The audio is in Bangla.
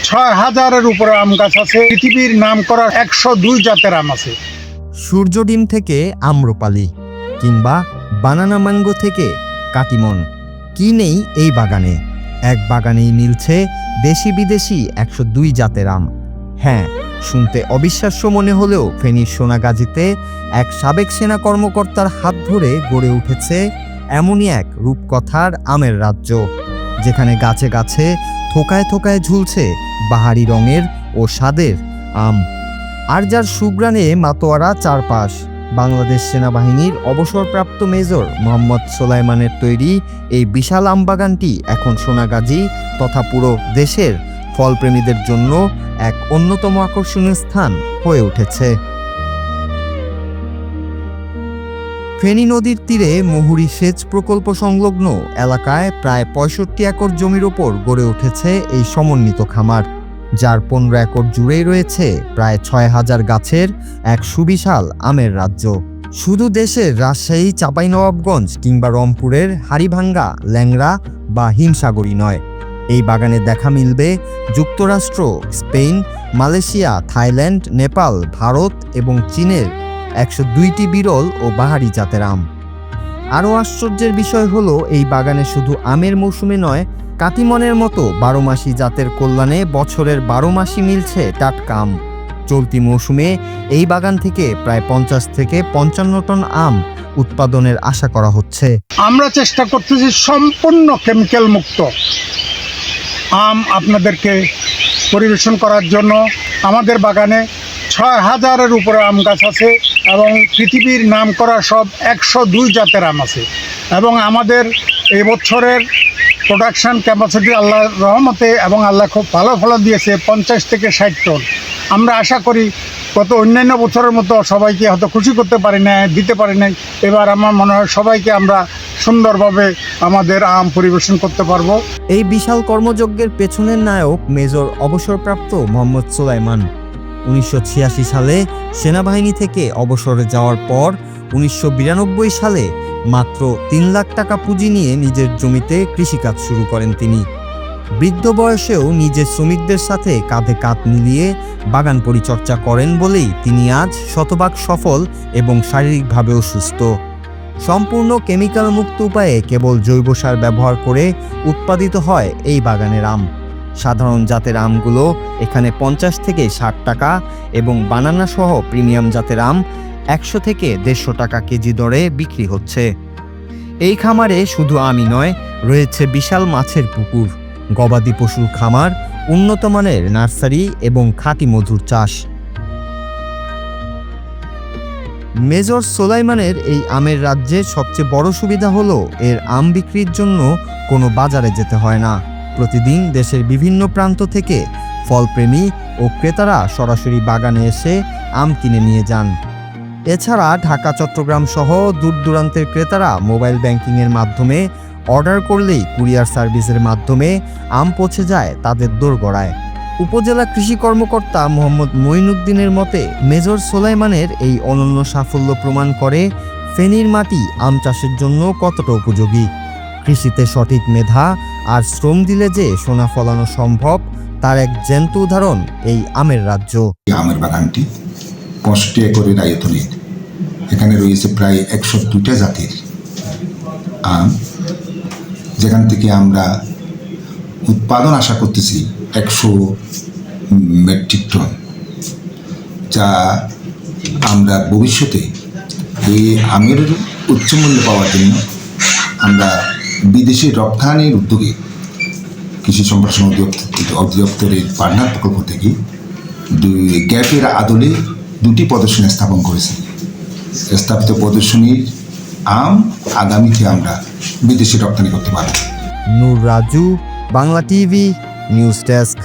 ৬,০০০-এর উপরে আম গাছ আছে। পৃথিবীর নাম করা ১০২ জাতের আম আছে। সূর্য ডিম থেকে আম্রপালি কিংবা বানানা ম্যাঙ্গো থেকে কাটিমন, কি নেই এই বাগানে? এক বাগানেই মিলছে দেশি বিদেশি ১০২ জাতের আম। হ্যাঁ, শুনতে অবিশ্বাস্য মনে হলেও ফেনীর সোনাগাজীতে এক সাবেক সেনা কর্মকর্তার হাত ধরে গড়ে উঠেছে এমনই এক রূপকথার আমের রাজ্য, যেখানে গাছে গাছে থোকায় থোকায় ঝুলছে বাহারি রঙের ও স্বাদের আম, আর যার সুগ্রাণে মাতোয়ারা চারপাশ। বাংলাদেশ সেনাবাহিনীর অবসরপ্রাপ্ত মেজর মোহাম্মদ সোলাইমানের তৈরি এই বিশাল আমবাগানটি এখন সোনাগাজী তথা পুরো দেশের ফলপ্রেমীদের জন্য এক অন্যতম আকর্ষণীয় স্থান হয়ে উঠেছে। ফেনী নদীর তীরে মুহুরী সেচ প্রকল্প সংলগ্ন এলাকায় প্রায় ৬৫ একর জমির ওপর গড়ে উঠেছে এই সমন্বিত খামার, যার ১৫ একর জুড়েই রয়েছে প্রায় ৬,০০০ গাছের এক সুবিশাল আমের রাজ্য। শুধু দেশের রাজশাহী, চাঁপাইনবাবগঞ্জ কিংবা রংপুরের হাড়িভাঙ্গা, ল্যাংড়া বা হিমসাগরই নয়, এই বাগানে দেখা মিলবে যুক্তরাষ্ট্র, Spain, Malaysia, Thailand, Nepal, Bharat এবং চীনের ১০২টি বিরল ও বাহারি জাতের আম। আরও আশ্চর্যের বিষয় হলো, এই বাগানে শুধু আমের মৌসুমে নয়, কাটিমনের মতো ১২ মাসি জাতের কল্যাণে বছরের ১২ মাসই মিলছে টাটকা আম। চলতি মৌসুমে এই বাগান থেকে প্রায় ৫০ থেকে ৫৫ টন আম উৎপাদনের আশা করা হচ্ছে। আমরা চেষ্টা করতেছি সম্পূর্ণ কেমিক্যাল মুক্ত আম আপনাদেরকে পরিবেশন করার জন্য। আমাদের বাগানে ৬,০০০-এর উপরে আম গাছ আছে এবং পৃথিবীর নাম করা সব ১০২ জাতের আম আছে। এবং আমাদের এই বছরের প্রোডাকশান ক্যাপাসিটি আল্লাহর রহমতে এবং আল্লাহ খুব ভালো ফলন দিয়েছে ৫০ থেকে ৬০ টন। আমরা আশা করি গত অন্যান্য বছরের মতো সবাইকে হয়তো খুশি করতে পারি না, দিতে পারি নাই, এবার আমার মনে হয় সবাইকে আমরা সুন্দরভাবে আমাদের আম পরিবেশন করতে পারবো। এই বিশাল কর্মযজ্ঞের পেছনের নায়ক মেজর অবসরপ্রাপ্ত মোহাম্মদ সোলাইমান। ১৯৮৬ সালে সেনাবাহিনী থেকে অবসরে যাওয়ার পর ১৯৯২ সালে মাত্র ৩ লাখ টাকা পুঁজি নিয়ে নিজের জমিতে কৃষিকাজ শুরু করেন তিনি। বৃদ্ধ বয়সেও নিজের শ্রমিকদের সাথে কাঁধে কাঁধ মিলিয়ে বাগান পরিচর্যা করেন বলেই তিনি আজ শতভাগ সফল এবং শারীরিকভাবেও সুস্থ। সম্পূর্ণ কেমিক্যাল মুক্ত উপায়ে কেবল জৈব সার ব্যবহার করে উৎপাদিত হয় এই বাগানের আম। সাধারণ জাতের আমগুলো এখানে ৫০ থেকে ৬০ টাকা এবং বানানা সহ প্রিমিয়াম জাতের আম ১০০ থেকে ১৫০ টাকা কেজি দরে বিক্রি হচ্ছে। এই খামারে শুধু আমই নয়, রয়েছে বিশাল মাছের পুকুর, গবাদি পশুর খামার, উন্নত মানের নার্সারি এবং খাঁটি মধুর চাষ। মেজর সোলাইমানের এই আমের রাজ্যের সবচেয়ে বড় সুবিধা হলো এর আম বিক্রির জন্য কোনো বাজারে যেতে হয় না। প্রতিদিন দেশের বিভিন্ন প্রান্ত থেকে ফলপ্রেমী ও ক্রেতারা সরাসরি বাগানে এসে আম কিনে নিয়ে যান। এছাড়া ঢাকা, চট্টগ্রাম সহ দূর দূরান্তের ক্রেতারা মোবাইল ব্যাংকিংয়ের মাধ্যমে অর্ডার করলেই কুরিয়ার সার্ভিসের মাধ্যমে আম পৌঁছে যায় তাদের দোরগোড়ায়। উপজেলা কৃষি কর্মকর্তা মোহাম্মদ মঈনুদ্দিনের মতে, মেজর সোলাইমানের এই অনন্য সাফল্য প্রমাণ করে ফেনীর মাটি আম চাষের জন্য কতটা উপযোগী। কৃষিতে সঠিক মেধা আর শ্রম দিলে যে সোনা ফলানো সম্ভব, তার এক জ্যান্ত উদাহরণ এই আমের রাজ্য। আমের বাগানটি ৫০ একরের আয়তনের। এখানে রয়েছে প্রায় ১০২টা জাতের আম, যেখান থেকে আমরা উৎপাদন আশা করতেছি ১০০ মেট্রিক টন, যা আমরা ভবিষ্যতে এই আমের উচ্চমূল্য পাওয়ার জন্য আমরা বিদেশে রপ্তানির উদ্যোগে কৃষি সম্প্রসারণ অধিদপ্তরের পার্টনার প্রকল্প থেকে গ্যাপের আদলে ২টি প্রদর্শনী স্থাপন করেছে। স্থাপিত প্রদর্শনীর আম আগামীতে আমরা বিদেশে রপ্তানি করতে পারব। Nur Raju, Bangla TV, news desk.